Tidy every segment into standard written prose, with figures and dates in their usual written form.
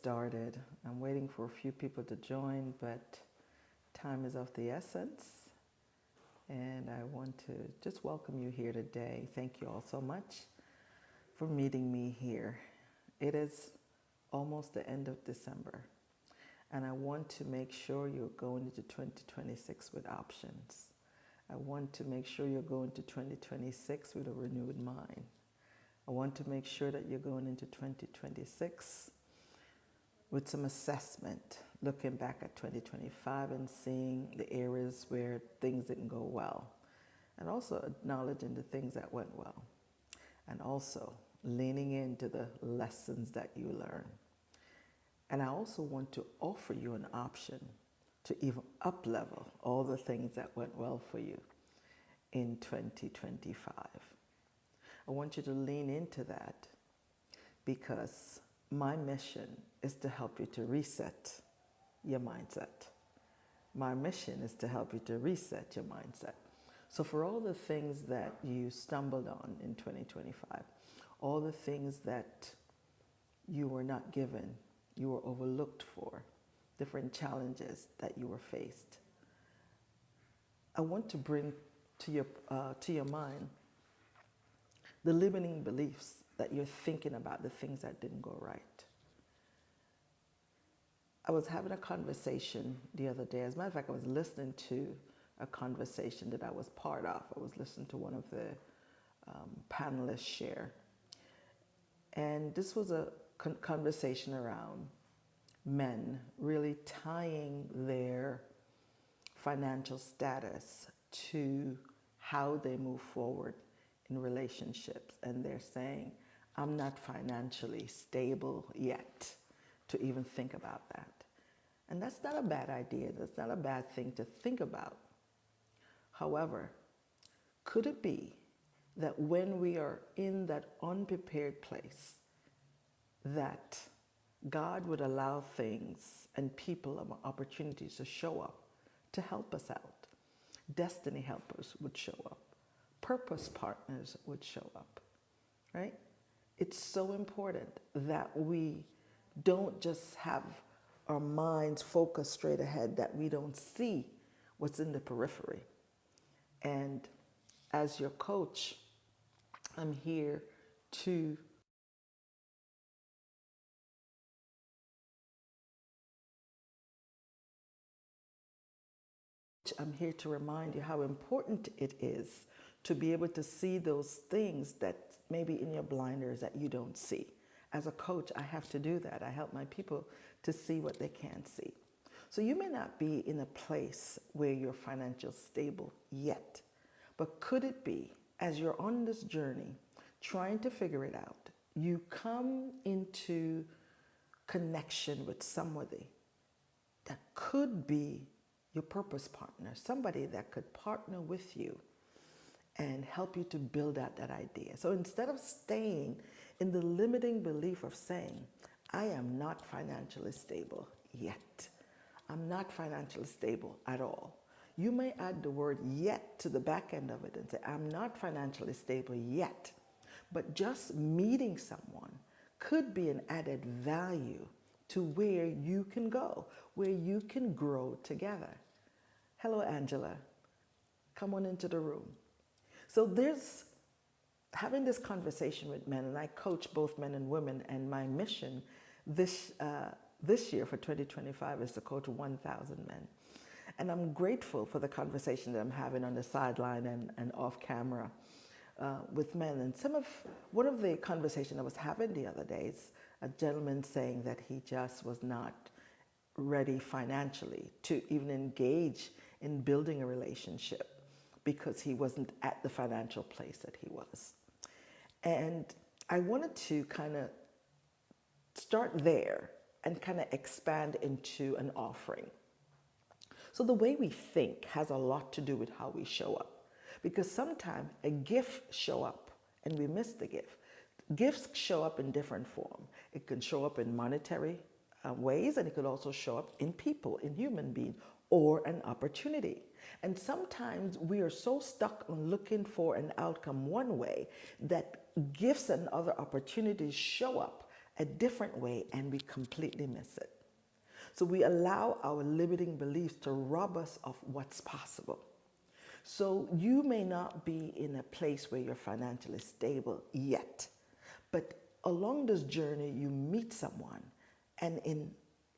started. I'm waiting for a few people to join, but time is of the essence. And I want to just welcome you here today. Thank you all so much for meeting me here. It is almost the end of December, and I want to make sure you're going into 2026 with options. I want to make sure you're going to 2026 with a renewed mind. I want to make sure that you're going into 2026 with some assessment, looking back at 2025 and seeing the areas where things didn't go well, and also acknowledging the things that went well, and also leaning into the lessons that you learn. And I also want to offer you an option to even up-level all the things that went well for you in 2025. I want you to lean into that because my mission is to help you to reset your mindset. My mission is to help you to reset your mindset. So for all the things that you stumbled on in 2025, all the things that you were not given, you were overlooked for, different challenges that you were faced, I want to bring to your mind the limiting beliefs that you're thinking about, the things that didn't go right. I was having a conversation the other day. As a matter of fact, I was listening to a conversation that I was part of. I was listening to one of the panelists share. And this was a conversation around men really tying their financial status to how they move forward in relationships. And they're saying, I'm not financially stable yet to even think about that. And that's not a bad idea. That's not a bad thing to think about. However, could it be that when we are in that unprepared place, that God would allow things and people and opportunities to show up to help us out? Destiny helpers would show up. Purpose partners would show up, right? It's so important that we don't just have our minds focused straight ahead, that we don't see what's in the periphery. And as your coach, I'm here to remind you how important it is to be able to see those things that maybe in your blinders that you don't see. As a coach, I have to do that. I help my people to see what they can't see. So you may not be in a place where you're financially stable yet, but could it be, as you're on this journey, trying to figure it out, you come into connection with somebody that could be your purpose partner, somebody that could partner with you and help you to build out that idea. So instead of staying in the limiting belief of saying, I am not financially stable yet, I'm not financially stable at all, you may add the word yet to the back end of it and say, I'm not financially stable yet. But just meeting someone could be an added value to where you can go, where you can grow together. Hello, Angela. Come on into the room. So there's having this conversation with men, and I coach both men and women, and my mission this year for 2025 is to coach 1,000 men. And I'm grateful for the conversation that I'm having on the sideline and off camera with men. And one of the conversations I was having the other day is a gentleman saying that he just was not ready financially to even engage in building a relationship because he wasn't at the financial place that he was. And I wanted to kind of start there and kind of expand into an offering. So the way we think has a lot to do with how we show up, because sometimes a gift show up and we miss the gift. Gifts show up in different form. It can show up in monetary ways, and it could also show up in people, in human being, or an opportunity. And sometimes we are so stuck on looking for an outcome one way that gifts and other opportunities show up a different way and we completely miss it. So we allow our limiting beliefs to rob us of what's possible. So you may not be in a place where you're financially stable yet, but along this journey you meet someone, and in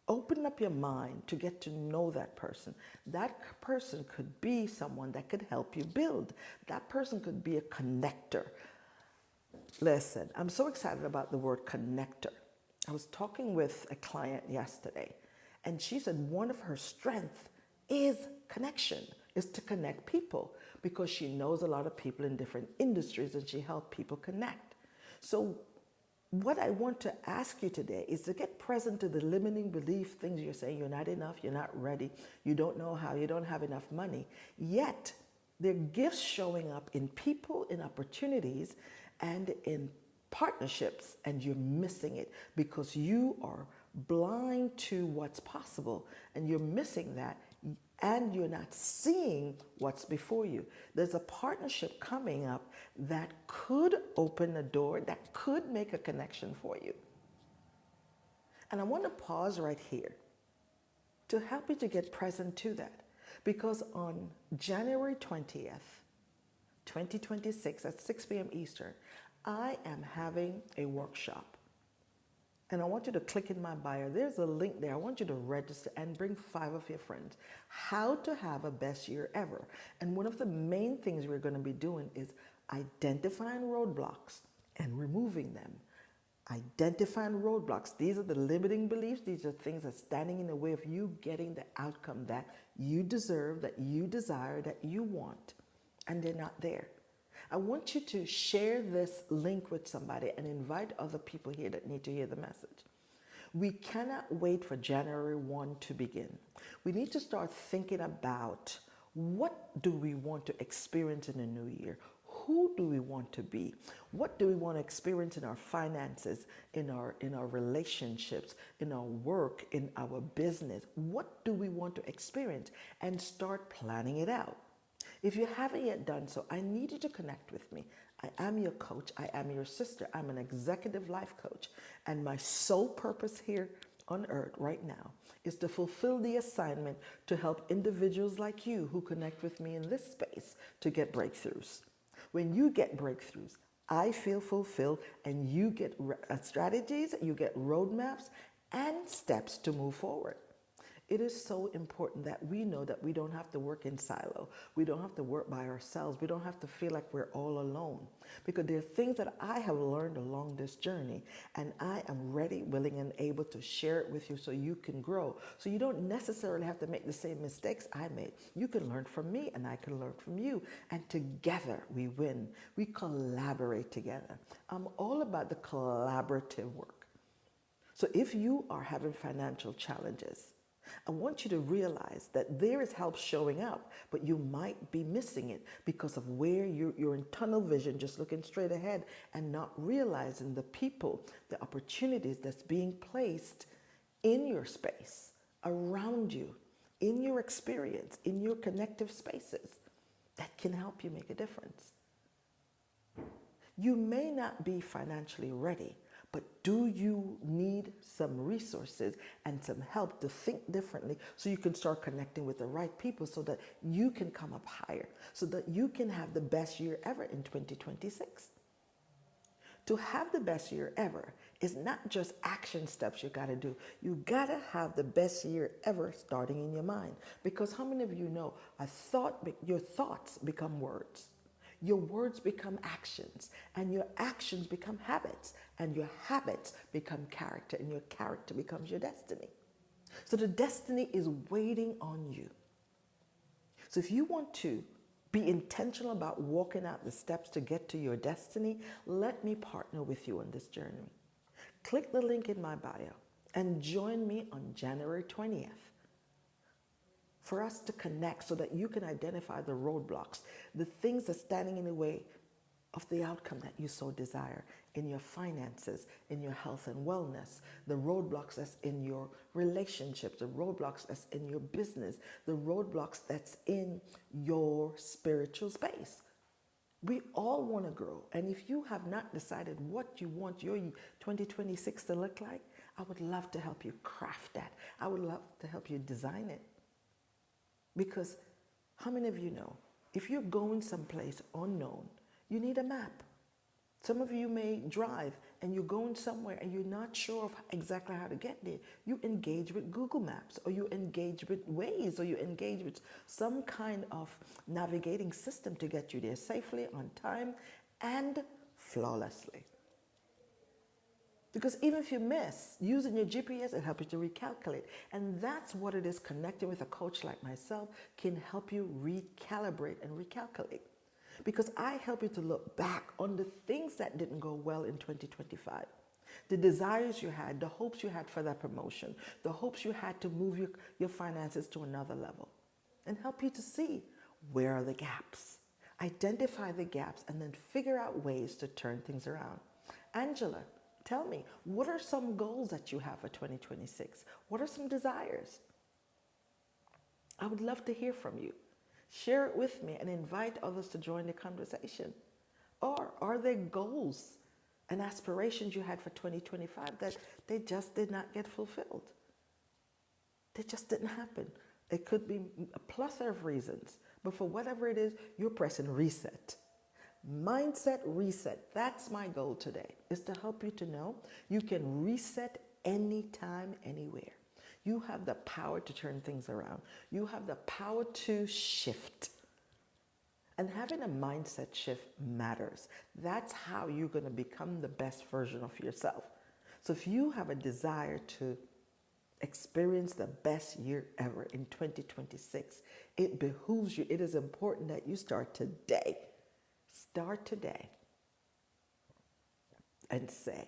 open up your mind to get to know that person. That person could be someone that could help you build. That person could be a connector. Listen, I'm so excited about the word connector. I was talking with a client yesterday, and she said one of her strengths is connection, is to connect people, because she knows a lot of people in different industries and she helps people connect. So what I want to ask you today is to get present to the limiting belief things you're saying. You're not enough, you're not ready, you don't know how, you don't have enough money. Yet, there are gifts showing up in people, in opportunities, and in partnerships, and you're missing it because you are blind to what's possible, and you're missing that, and you're not seeing what's before you. There's a partnership coming up that could open a door, that could make a connection for you. And I want to pause right here to help you to get present to that. Because on January 20th, 2026 at 6 p.m. Eastern, I am having a workshop. And I want you to click in my bio. There's a link there. I want you to register and bring 5 of your friends. How to have a best year ever. And one of the main things we're going to be doing is identifying roadblocks and removing them. Identifying roadblocks. These are the limiting beliefs. These are things that are standing in the way of you getting the outcome that you deserve, that you desire, that you want, and they're not there. I want you to share this link with somebody and invite other people here that need to hear the message. We cannot wait for January 1 to begin. We need to start thinking about, what do we want to experience in the new year? Who do we want to be? What do we want to experience in our finances, in our relationships, in our work, in our business? What do we want to experience? And start planning it out. If you haven't yet done so, I need you to connect with me. I am your coach. I am your sister. I'm an executive life coach. And my sole purpose here on earth right now is to fulfill the assignment to help individuals like you who connect with me in this space to get breakthroughs. When you get breakthroughs, I feel fulfilled, and you get strategies, you get roadmaps and steps to move forward. It is so important that we know that we don't have to work in silo. We don't have to work by ourselves. We don't have to feel like we're all alone. Because there are things that I have learned along this journey, and I am ready, willing, and able to share it with you so you can grow. So you don't necessarily have to make the same mistakes I made. You can learn from me, and I can learn from you. And together we win. We collaborate together. I'm all about the collaborative work. So if you are having financial challenges, I want you to realize that there is help showing up, but you might be missing it because of where you're in tunnel vision, just looking straight ahead and not realizing the people, the opportunities that's being placed in your space, around you, in your experience, in your connective spaces that can help you make a difference. You may not be financially ready, but do you need some resources and some help to think differently so you can start connecting with the right people so that you can come up higher, so that you can have the best year ever in 2026? To have the best year ever is not just action steps you got to do. You got to have the best year ever starting in your mind. Because how many of you know your thoughts become words? Your words become actions, and your actions become habits, and your habits become character, and your character becomes your destiny. So the destiny is waiting on you. So if you want to be intentional about walking out the steps to get to your destiny, let me partner with you on this journey. Click the link in my bio and join me on January 20th. For us to connect so that you can identify the roadblocks, the things that are standing in the way of the outcome that you so desire in your finances, in your health and wellness, the roadblocks that's in your relationships, the roadblocks that's in your business, the roadblocks that's in your spiritual space. We all want to grow. And if you have not decided what you want your 2026 to look like, I would love to help you craft that. I would love to help you design it. Because how many of you know, if you're going someplace unknown, you need a map. Some of you may drive and you're going somewhere and you're not sure of exactly how to get there. You engage with Google Maps, or you engage with Waze, or you engage with some kind of navigating system to get you there safely, on time, and flawlessly. Because even if you miss, using your GPS, it helps you to recalculate. And that's what it is. Connecting with a coach like myself can help you recalibrate and recalculate. Because I help you to look back on the things that didn't go well in 2025. The desires you had, the hopes you had for that promotion, the hopes you had to move your finances to another level. And help you to see, where are the gaps? Identify the gaps and then figure out ways to turn things around. Angela, tell me, what are some goals that you have for 2026? What are some desires? I would love to hear from you. Share it with me and invite others to join the conversation. Or are there goals and aspirations you had for 2025 that they just did not get fulfilled? They just didn't happen. It could be a plethora of reasons, but for whatever it is, you're pressing reset. Mindset reset. That's my goal today, is to help you to know you can reset anytime, anywhere. You have the power to turn things around. You have the power to shift. And having a mindset shift matters. That's how you're going to become the best version of yourself. So if you have a desire to experience the best year ever in 2026, it behooves you. It is important that you start today. Start today and say,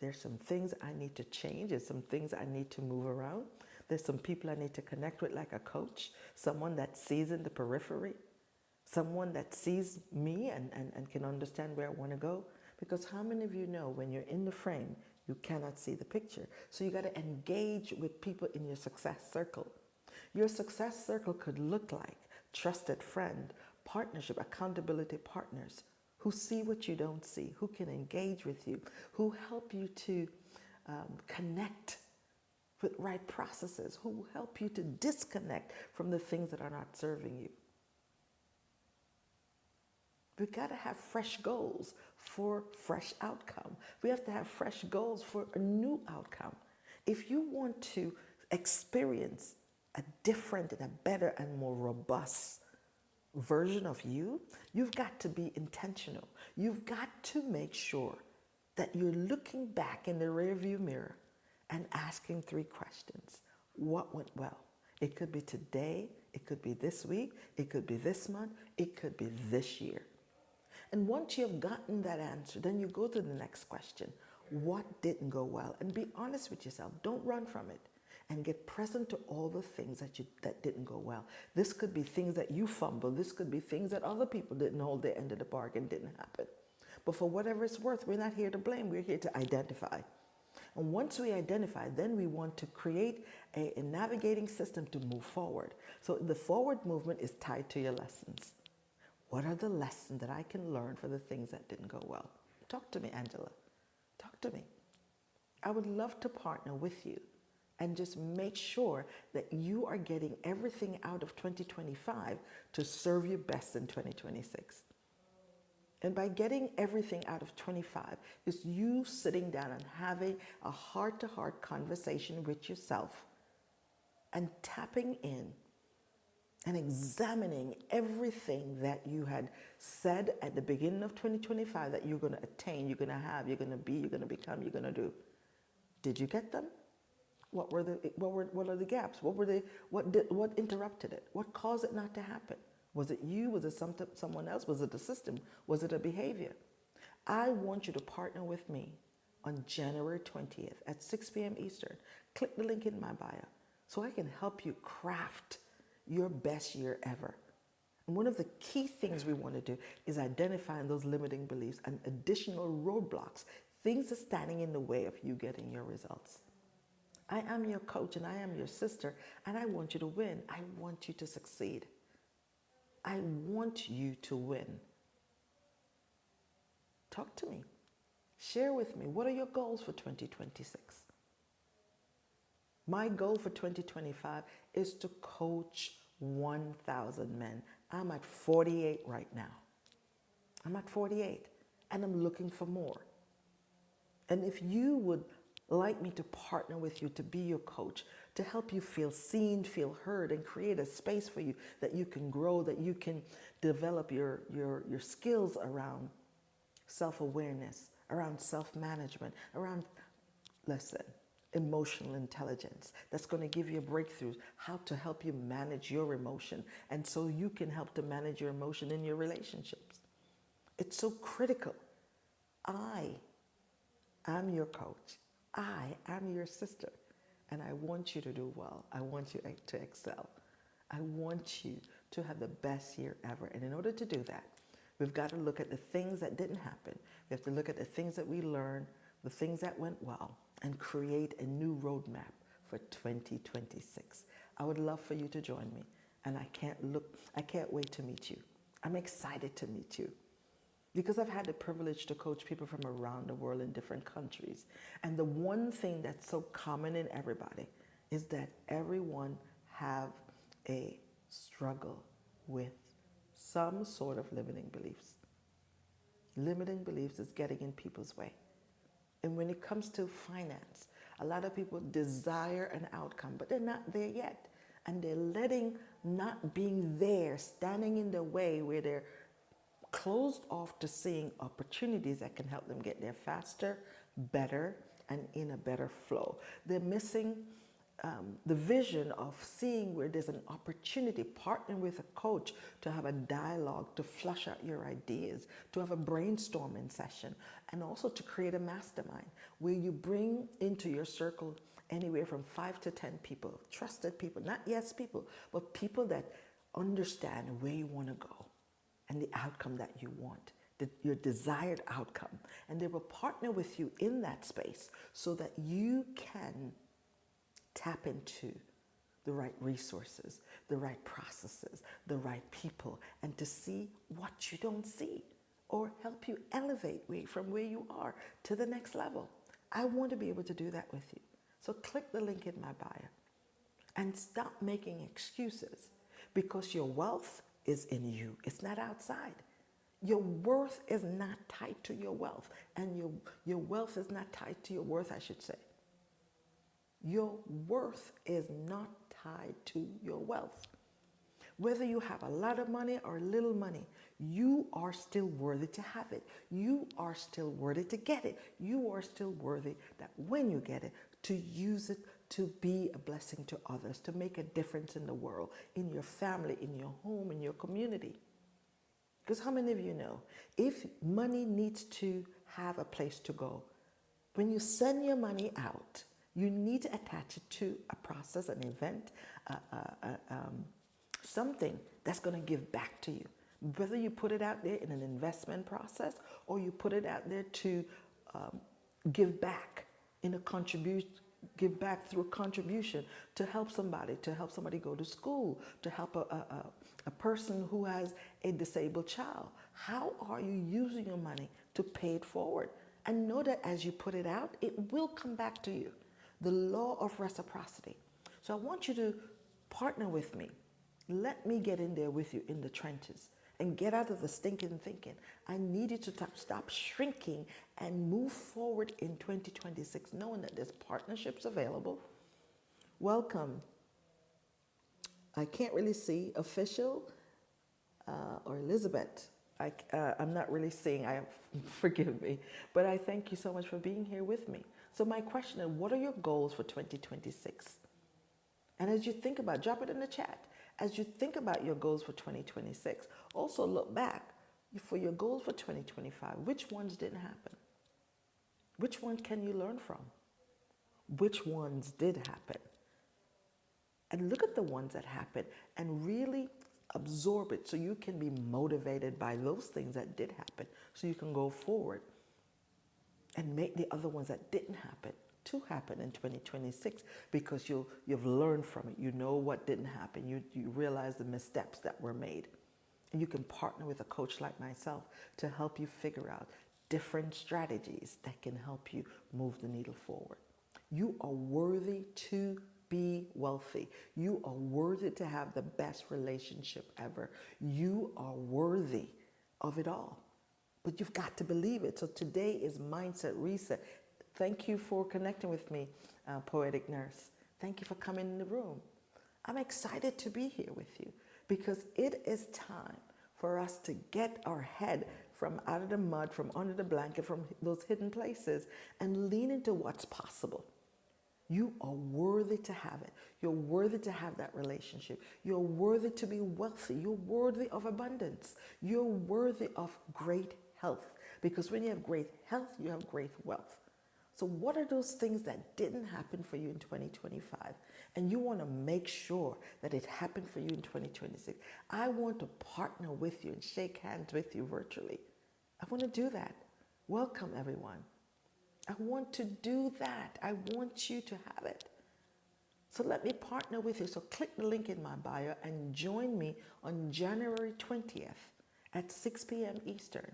there's some things I need to change. There's some things I need to move around. There's some people I need to connect with, like a coach, someone that sees in the periphery, someone that sees me and can understand where I want to go. Because how many of you know when you're in the frame, you cannot see the picture? So you got to engage with people in your success circle. Your success circle could look like trusted friend, partnership, accountability partners who see what you don't see, who can engage with you, who help you to connect with right processes, who help you to disconnect from the things that are not serving you. We've got to have fresh goals for fresh outcome. We have to have fresh goals for a new outcome. If you want to experience a different and a better and more robust version of you, you've got to be intentional. You've got to make sure that you're looking back in the rearview mirror and asking 3 questions. What went well? It could be today, it could be this week, it could be this month, it could be this year. And once you've gotten that answer, then you go to the next question. What didn't go well? And be honest with yourself. Don't run from it. And get present to all the things that didn't go well. This could be things that you fumbled. This could be things that other people didn't hold their end of the bargain, didn't happen. But for whatever it's worth, we're not here to blame. We're here to identify. And once we identify, then we want to create a navigating system to move forward. So the forward movement is tied to your lessons. What are the lessons that I can learn for the things that didn't go well? Talk to me, Angela. Talk to me. I would love to partner with you and just make sure that you are getting everything out of 2025 to serve you best in 2026. And by getting everything out of 25 is you sitting down and having a heart-to-heart conversation with yourself and tapping in and examining everything that you had said at the beginning of 2025 that you're going to attain, you're going to have, you're going to be, you're going to become, you're going to do. Did you get them? What are the gaps? What interrupted it? What caused it not to happen? Was it you? Was it someone else? Was it the system? Was it a behavior? I want you to partner with me on January 20th at 6 p.m. Eastern. Click the link in my bio so I can help you craft your best year ever. And one of the key things we want to do is identifying those limiting beliefs and additional roadblocks, things that are standing in the way of you getting your results. I am your coach and I am your sister, and I want you to win. I want you to succeed. I want you to win. Talk to me. Share with me, what are your goals for 2026? My goal for 2025 is to coach 1,000 men. I'm at 48 right now. I'm at 48 and I'm looking for more. And if you would like me to partner with you to be your coach, to help you feel seen, feel heard, and create a space for you that you can grow, that you can develop your skills around self-awareness, around self-management, around, listen, emotional intelligence, that's going to give you breakthroughs, how to help you manage your emotion, and so you can help to manage your emotion in your relationships. It's so critical. I am your coach. I am your sister. And I want you to do well. I want you to excel. I want you to have the best year ever. And in order to do that, we've got to look at the things that didn't happen. We have to look at the things that we learned, the things that went well, and create a new roadmap for 2026. I would love for you to join me. And I can't wait to meet you. I'm excited to meet you, because I've had the privilege to coach people from around the world in different countries. And the one thing that's so common in everybody is that everyone have a struggle with some sort of limiting beliefs. Limiting beliefs is getting in people's way. And when it comes to finance, a lot of people desire an outcome, but they're not there yet. And they're letting not being there, standing in the way, where they're closed off to seeing opportunities that can help them get there faster, better, and in a better flow. They're missing the vision of seeing where there's an opportunity, partnering with a coach to have a dialogue, to flush out your ideas, to have a brainstorming session, and also to create a mastermind where you bring into your circle anywhere from 5 to 10 people, trusted people, not yes people, but people that understand where you want to go and the outcome that you want, your desired outcome. And they will partner with you in that space so that you can tap into the right resources, the right processes, the right people, and to see what you don't see, or help you elevate from where you are to the next level. I want to be able to do that with you. So click the link in my bio and stop making excuses, because your wealth is in you. It's not outside. Your worth is not tied to your wealth, and your wealth is not tied to your worth, I should say. Your worth is not tied to your wealth. Whether you have a lot of money or little money, you are still worthy to have it. You are still worthy to get it. You are still worthy that when you get it, to use it to be a blessing to others, to make a difference in the world, in your family, in your home, in your community. Because how many of you know, if money needs to have a place to go, when you send your money out, you need to attach it to a process, an event, something that's going to give back to you. Whether you put it out there in an investment process, or you put it out there to give back in a contribution, give back through a contribution to help somebody go to school, to help a person who has a disabled child. How are you using your money to pay it forward? And know that as you put it out, it will come back to you. The law of reciprocity. So I want you to partner with me. Let me get in there with you in the trenches and get out of the stinking thinking. I need you to stop shrinking and move forward in 2026, knowing that there's partnerships available. Welcome. I can't really see official or Elizabeth. I'm not really seeing, forgive me, but I thank you so much for being here with me. So my question is, what are your goals for 2026? And as you think about, drop it in the chat. As you think about your goals for 2026, also look back for your goals for 2025. Which ones didn't happen? Which ones can you learn from? Which ones did happen? And look at the ones that happened and really absorb it so you can be motivated by those things that did happen, so you can go forward and make the other ones that didn't happen to happen in 2026, because you've learned from it. You know what didn't happen. You realize the missteps that were made. And you can partner with a coach like myself to help you figure out different strategies that can help you move the needle forward. You are worthy to be wealthy. You are worthy to have the best relationship ever. You are worthy of it all. But you've got to believe it. So today is Mindset Reset. Thank you for connecting with me, Poetic Nurse. Thank you for coming in the room. I'm excited to be here with you because it is time for us to get our head from out of the mud, from under the blanket, from those hidden places, and lean into what's possible. You are worthy to have it. You're worthy to have that relationship. You're worthy to be wealthy. You're worthy of abundance. You're worthy of great health. Because when you have great health, you have great wealth. So what are those things that didn't happen for you in 2025? And you want to make sure that it happened for you in 2026. I want to partner with you and shake hands with you virtually. I want to do that. Welcome, everyone. I want to do that. I want you to have it. So let me partner with you. So click the link in my bio and join me on January 20th at 6 p.m. Eastern,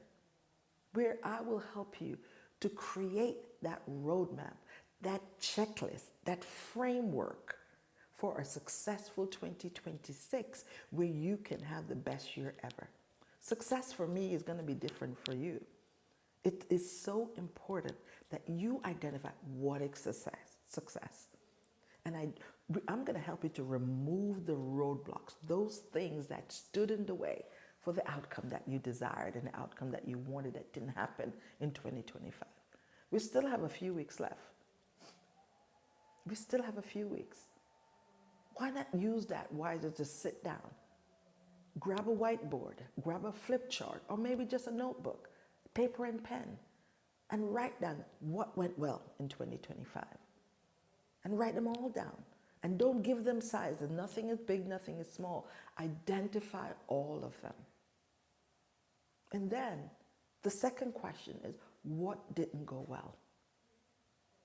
where I will help you to create that roadmap, that checklist, that framework for a successful 2026 where you can have the best year ever. Success for me is going to be different for you. It is so important that you identify what is success. And I'm going to help you to remove the roadblocks, those things that stood in the way for the outcome that you desired and the outcome that you wanted that didn't happen in 2025. We still have a few weeks left. We still have a few weeks. Why not use that wisely to sit down, grab a whiteboard, grab a flip chart, or maybe just a notebook, paper and pen, and write down what went well in 2025. And write them all down. And don't give them sizes. Nothing is big, nothing is small. Identify all of them. And then the second question is, what didn't go well?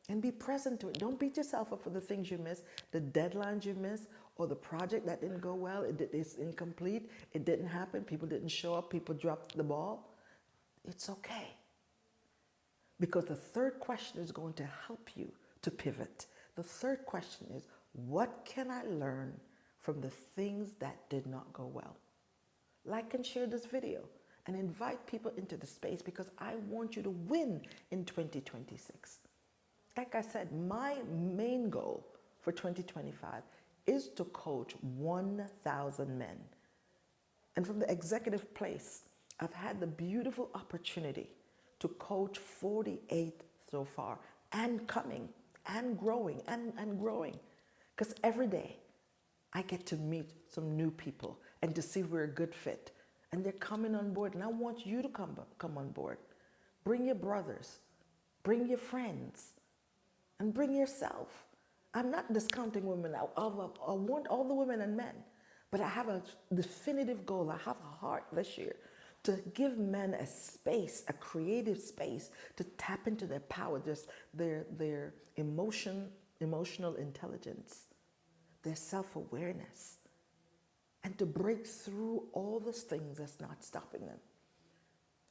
And be present to it. Don't beat yourself up for the things you missed, the deadlines you missed, or the project that didn't go well. It's incomplete. It didn't happen. People didn't show up. People dropped the ball. It's okay. Because the third question is going to help you to pivot. The third question is, what can I learn from the things that did not go well? Like and share this video and invite people into the space because I want you to win in 2026. Like I said, my main goal for 2025 is to coach 1,000 men. And from the executive place, I've had the beautiful opportunity to coach 48 so far and coming and growing and growing. Because every day I get to meet some new people and to see if we're a good fit. And they're coming on board. And I want you to come on board. Bring your brothers. Bring your friends. And bring yourself. I'm not discounting women. I want all the women and men. But I have a definitive goal. I have a heart this year to give men a space, a creative space to tap into their power, just their emotional intelligence, their self-awareness, and to break through all those things that's not stopping them.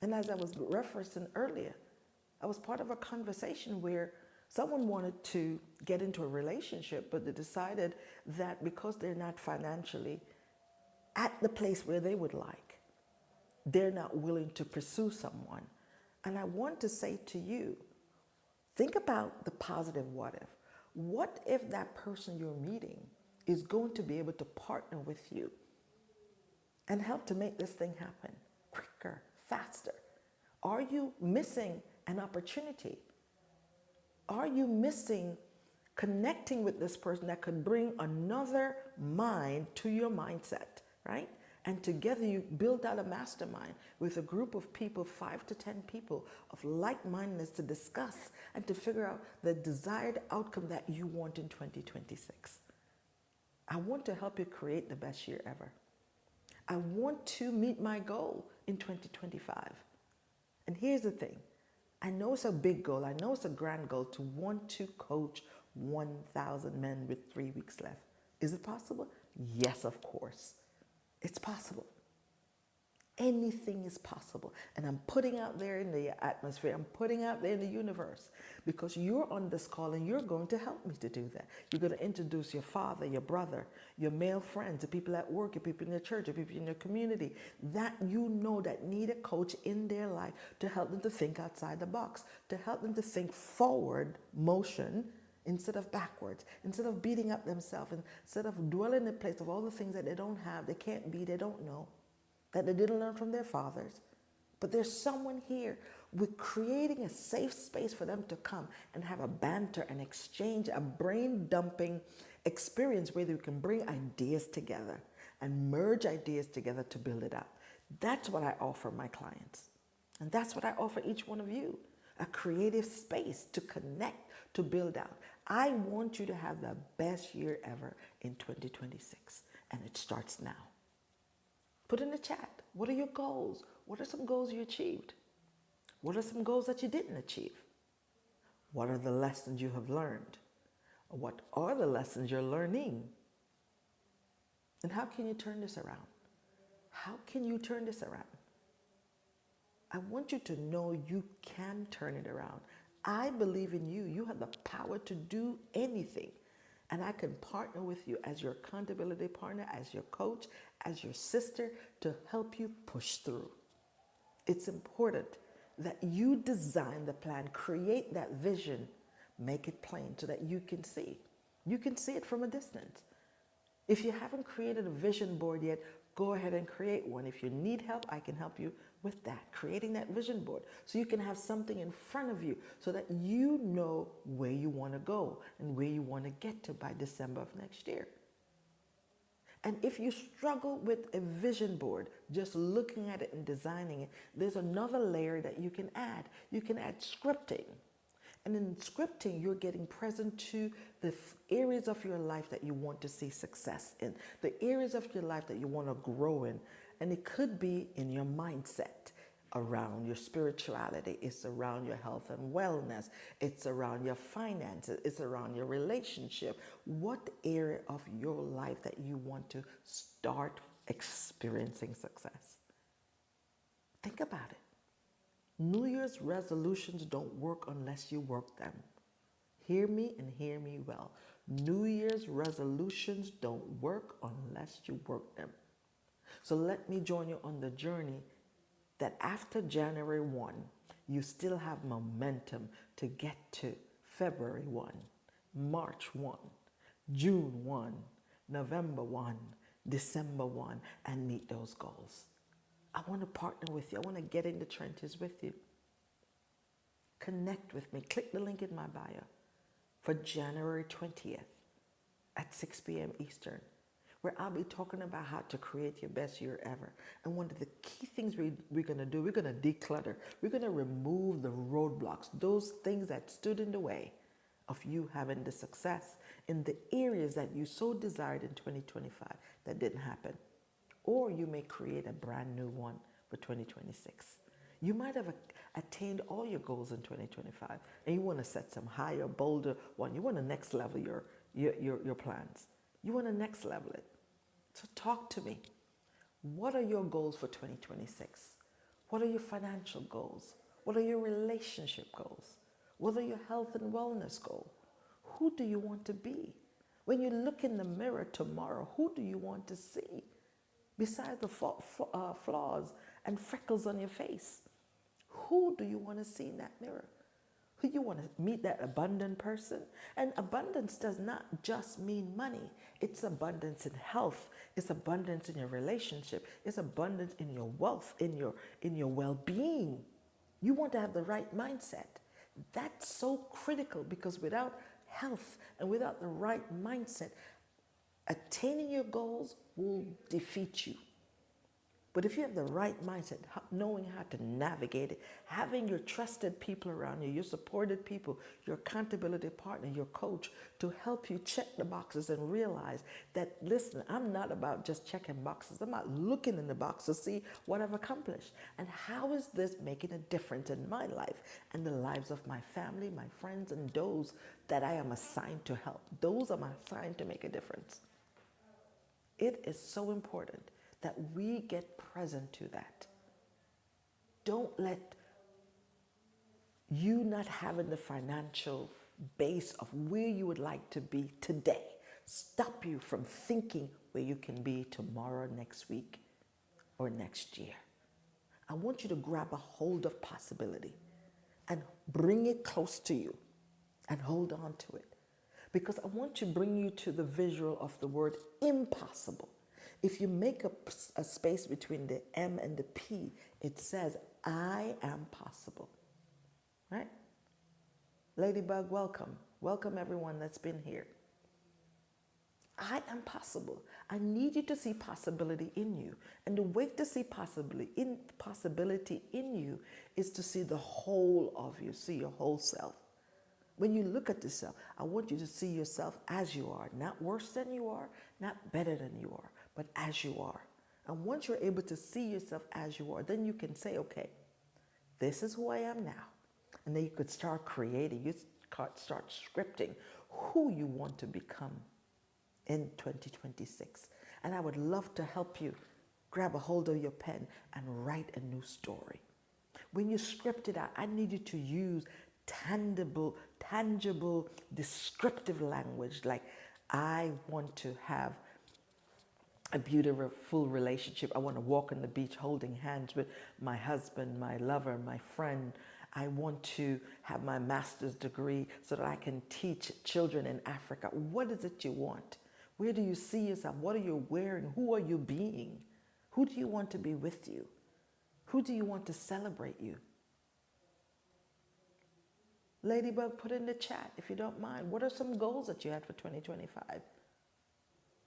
And as I was referencing earlier, I was part of a conversation where someone wanted to get into a relationship, but they decided that because they're not financially at the place where they would like, they're not willing to pursue someone. And I want to say to you, think about the positive what if. What if that person you're meeting is going to be able to partner with you and help to make this thing happen quicker, faster? Are you missing an opportunity? Are you missing connecting with this person that could bring another mind to your mindset, right? And together you build out a mastermind with a group of people, 5 to 10 people of like-mindedness to discuss and to figure out the desired outcome that you want in 2026. I want to help you create the best year ever. I want to meet my goal in 2025. And here's the thing. I know it's a big goal. I know it's a grand goal to want to coach 1,000 men with 3 weeks left. Is it possible? Yes, of course. It's possible. Anything is possible. And I'm putting out there in the atmosphere, I'm putting out there in the universe, because you're on this call and you're going to help me to do that. You're going to introduce your father, your brother, your male friends, the people at work, your people in your church, your people in your community that you know that need a coach in their life to help them to think outside the box, to help them to think forward motion instead of backwards, instead of beating up themselves, instead of dwelling in the place of all the things that they don't have, they can't be, they don't know, that they didn't learn from their fathers. But there's someone here. We're creating a safe space for them to come and have a banter, an exchange, a brain dumping experience where they can bring ideas together and merge ideas together to build it up. That's what I offer my clients. And that's what I offer each one of you, a creative space to connect, to build out. I want you to have the best year ever in 2026, and it starts now. Put in the chat, what are your goals? What are some goals you achieved? What are some goals that you didn't achieve? What are the lessons you have learned? What are the lessons you're learning? And how can you turn this around? How can you turn this around? I want you to know you can turn it around. I believe in you. You have the power to do anything. And I can partner with you as your accountability partner, as your coach, as your sister, to help you push through. It's important that you design the plan, create that vision, make it plain so that you can see. You can see it from a distance. If you haven't created a vision board yet, go ahead and create one. If you need help, I can help you with that, creating that vision board so you can have something in front of you so that you know where you want to go and where you want to get to by December of next year. And if you struggle with a vision board, just looking at it and designing it, there's another layer that you can add. You can add scripting. And in scripting, you're getting present to the areas of your life that you want to see success in, the areas of your life that you want to grow in. And it could be in your mindset, around your spirituality. It's around your health and wellness. It's around your finances. It's around your relationship. What area of your life that you want to start experiencing success? Think about it. New Year's resolutions don't work unless you work them. Hear me and hear me well. New Year's resolutions don't work unless you work them. So let me join you on the journey that after January 1, you still have momentum to get to February 1, March 1, June 1, November 1, December 1, and meet those goals. I want to partner with you. I want to get in the trenches with you. Connect with me. Click the link in my bio for January 20th at 6 p.m. Eastern, where I'll be talking about how to create your best year ever. And one of the key things we're going to do, we're going to declutter. We're going to remove the roadblocks, those things that stood in the way of you having the success in the areas that you so desired in 2025 that didn't happen. Or you may create a brand new one for 2026. You might have attained all your goals in 2025 and you want to set some higher, bolder one. You want to next level your plans. You want to next level it. So talk to me. What are your goals for 2026? What are your financial goals? What are your relationship goals? What are your health and wellness goals? Who do you want to be? When you look in the mirror tomorrow, who do you want to see? Besides the flaws and freckles on your face, who do you want to see in that mirror? Who you want to meet, that abundant person? And abundance does not just mean money. It's abundance in health. It's abundance in your relationship. It's abundance in your wealth, in your well-being. You want to have the right mindset. That's so critical, because without health and without the right mindset, attaining your goals will defeat you. But if you have the right mindset, knowing how to navigate it, having your trusted people around you, your supported people, your accountability partner, your coach, to help you check the boxes and realize that, listen, I'm not about just checking boxes. I'm about looking in the box to see what I've accomplished. And how is this making a difference in my life and the lives of my family, my friends, and those that I am assigned to help. Those I'm assigned to make a difference. It is so important that we get present to that. Don't let you not having the financial base of where you would like to be today stop you from thinking where you can be tomorrow, next week, or next year. I want you to grab a hold of possibility and bring it close to you and hold on to it. Because I want to bring you to the visual of the word impossible. If you make a space between the M and the P, it says, I am possible. Right? Ladybug, welcome. Welcome everyone that's been here. I am possible. I need you to see possibility in you. And the way to see possibility in you is to see the whole of you, see your whole self. When you look at yourself, I want you to see yourself as you are, not worse than you are, not better than you are, but as you are. And once you're able to see yourself as you are, then you can say, okay, this is who I am now. And then you could start creating, you start scripting who you want to become in 2026. And I would love to help you grab a hold of your pen and write a new story. When you script it out, I need you to use tangible, descriptive language like, I want to have a beautiful relationship. I want to walk on the beach holding hands with my husband, my lover, my friend. I want to have my master's degree so that I can teach children in Africa. What is it you want? Where do you see yourself? What are you wearing? Who are you being? Who do you want to be with you? Who do you want to celebrate you? Ladybug, put in the chat if you don't mind. What are some goals that you had for 2025?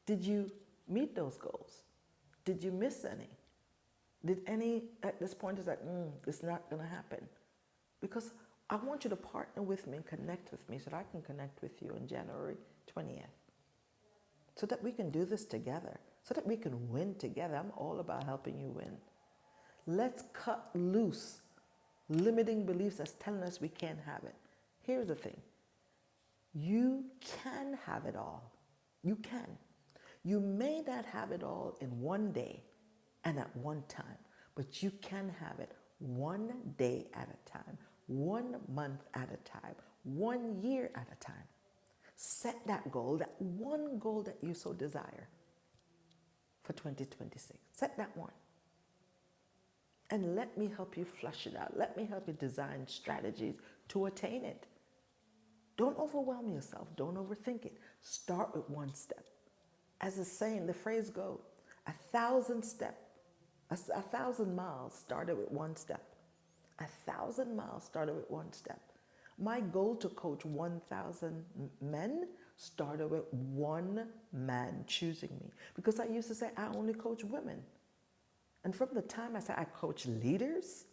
Did you meet those goals? Did you miss any? Did any at this point is like, it's not going to happen? Because I want you to partner with me and connect with me so that I can connect with you on January 20th. So that we can do this together. So that we can win together. I'm all about helping you win. Let's cut loose limiting beliefs that's telling us we can't have it. Here's the thing. You can have it all. You can. You may not have it all in one day and at one time, but you can have it one day at a time, 1 month at a time, 1 year at a time. Set that goal, that one goal that you so desire for 2026. Set that one. And let me help you flush it out. Let me help you design strategies to attain it. Don't overwhelm yourself. Don't overthink it. Start with one step. As the saying, the phrase goes, 1,000 miles started with one step. 1,000 miles started with one step. My goal to coach 1,000 men started with one man choosing me. Because I used to say, I only coach women. And from the time I said I coach leaders,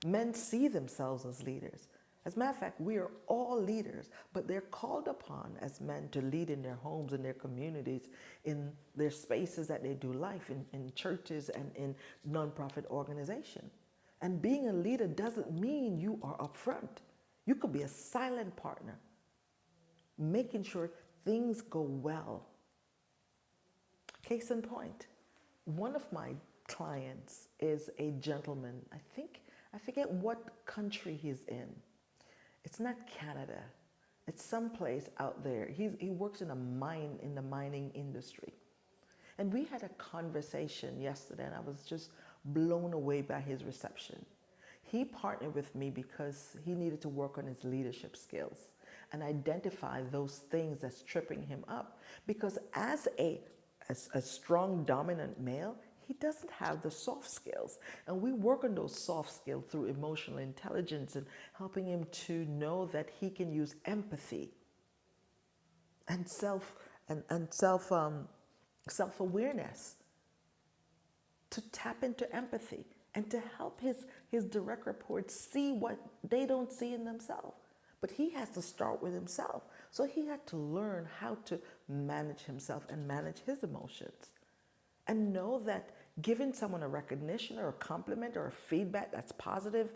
men see themselves as leaders. As a matter of fact, we are all leaders, but they're called upon as men to lead in their homes, in their communities, in their spaces that they do life, in churches and in nonprofit organizations. And being a leader doesn't mean you are up front. You could be a silent partner, making sure things go well. Case in point, one of my clients is a gentleman. I forget what country he's in. It's not Canada. It's someplace out there. He works in the mining industry. And we had a conversation yesterday, and I was just blown away by his reception. He partnered with me because he needed to work on his leadership skills and identify those things that's tripping him up. Because as a strong, dominant male, he doesn't have the soft skills. And we work on those soft skills through emotional intelligence and helping him to know that he can use empathy and self-awareness to tap into empathy and to help his direct reports see what they don't see in themselves. But he has to start with himself. So he had to learn how to manage himself and manage his emotions. And know that giving someone a recognition or a compliment or a feedback that's positive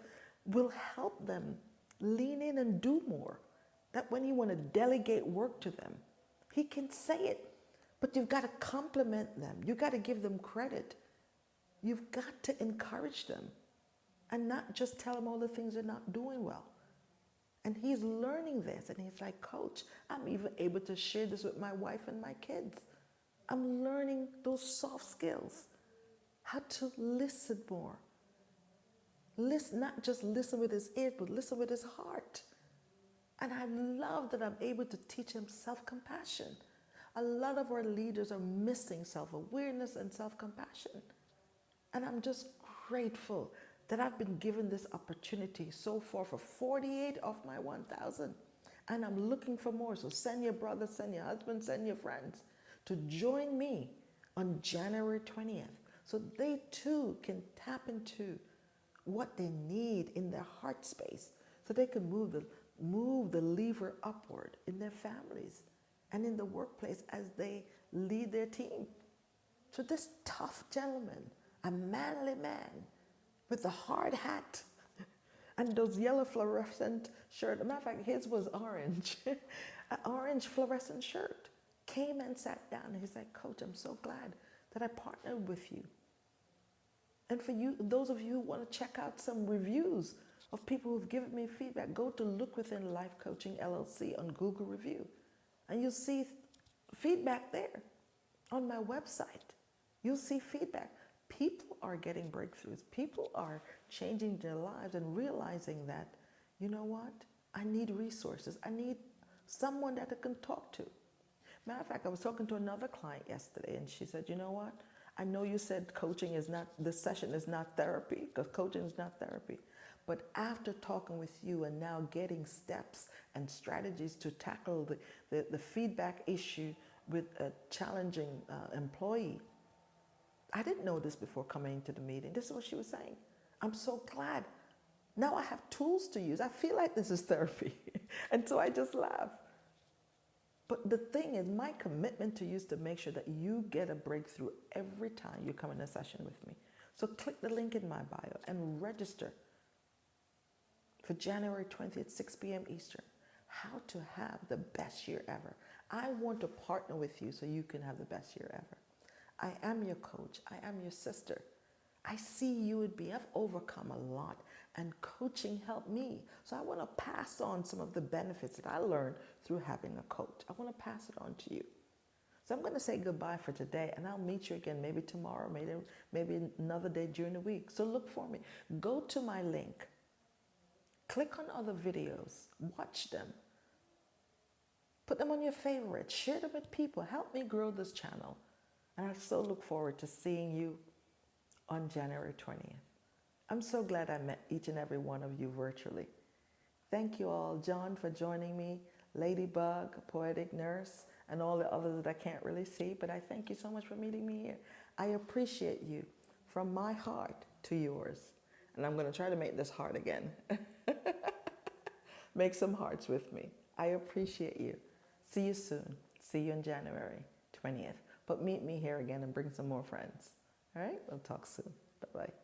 will help them lean in and do more. That when you want to delegate work to them, he can say it. But you've got to compliment them. You've got to give them credit. You've got to encourage them and not just tell them all the things they're not doing well. And he's learning this, and he's like, Coach, I'm even able to share this with my wife and my kids. I'm learning those soft skills, how to listen more. Listen, not just listen with his ears, but listen with his heart. And I love that I'm able to teach him self-compassion. A lot of our leaders are missing self-awareness and self-compassion. And I'm just grateful that I've been given this opportunity so far for 48 of my 1,000. And I'm looking for more. So send your brother, send your husband, send your friends to join me on January 20th so they too can tap into what they need in their heart space so they can move the lever upward in their families and in the workplace as they lead their team. So this tough gentleman, a manly man with a hard hat and those yellow fluorescent shirt. As a matter of fact, his was orange, an orange fluorescent shirt, came and sat down. And he's like, Coach, I'm so glad that I partnered with you. And for you, those of you who want to check out some reviews of people who've given me feedback, go to Look Within Life Coaching LLC on Google Review. And you'll see feedback there on my website. You'll see feedback. People are getting breakthroughs. People are changing their lives and realizing that, you know what? I need resources. I need someone that I can talk to. Matter of fact, I was talking to another client yesterday, and she said, you know what? I know you said coaching is not, this session is not therapy, because coaching is not therapy. But after talking with you and now getting steps and strategies to tackle the feedback issue with a challenging employee, I didn't know this before coming into the meeting. This is what she was saying. I'm so glad. Now I have tools to use. I feel like this is therapy. And so I just laugh. But the thing is, my commitment to you is to make sure that you get a breakthrough every time you come in a session with me. So click the link in my bio and register for January 20th, 6 p.m. Eastern. How to have the best year ever. I want to partner with you so you can have the best year ever. I am your coach. I am your sister. I see you would be. I've overcome a lot, and coaching helped me. So I want to pass on some of the benefits that I learned through having a coach. I want to pass it on to you. So I'm going to say goodbye for today, and I'll meet you again maybe tomorrow, maybe another day during the week. So look for me. Go to my link. Click on other videos. Watch them. Put them on your favorites. Share them with people. Help me grow this channel. And I so look forward to seeing you on January 20th. I'm so glad I met each and every one of you virtually. Thank you all, John, for joining me, Ladybug, Poetic Nurse, and all the others that I can't really see, but I thank you so much for meeting me here. I appreciate you from my heart to yours. And I'm going to try to make this heart again. Make some hearts with me. I appreciate you. See you soon. See you on January 20th. But meet me here again and bring some more friends. All right? We'll talk soon. Bye-bye.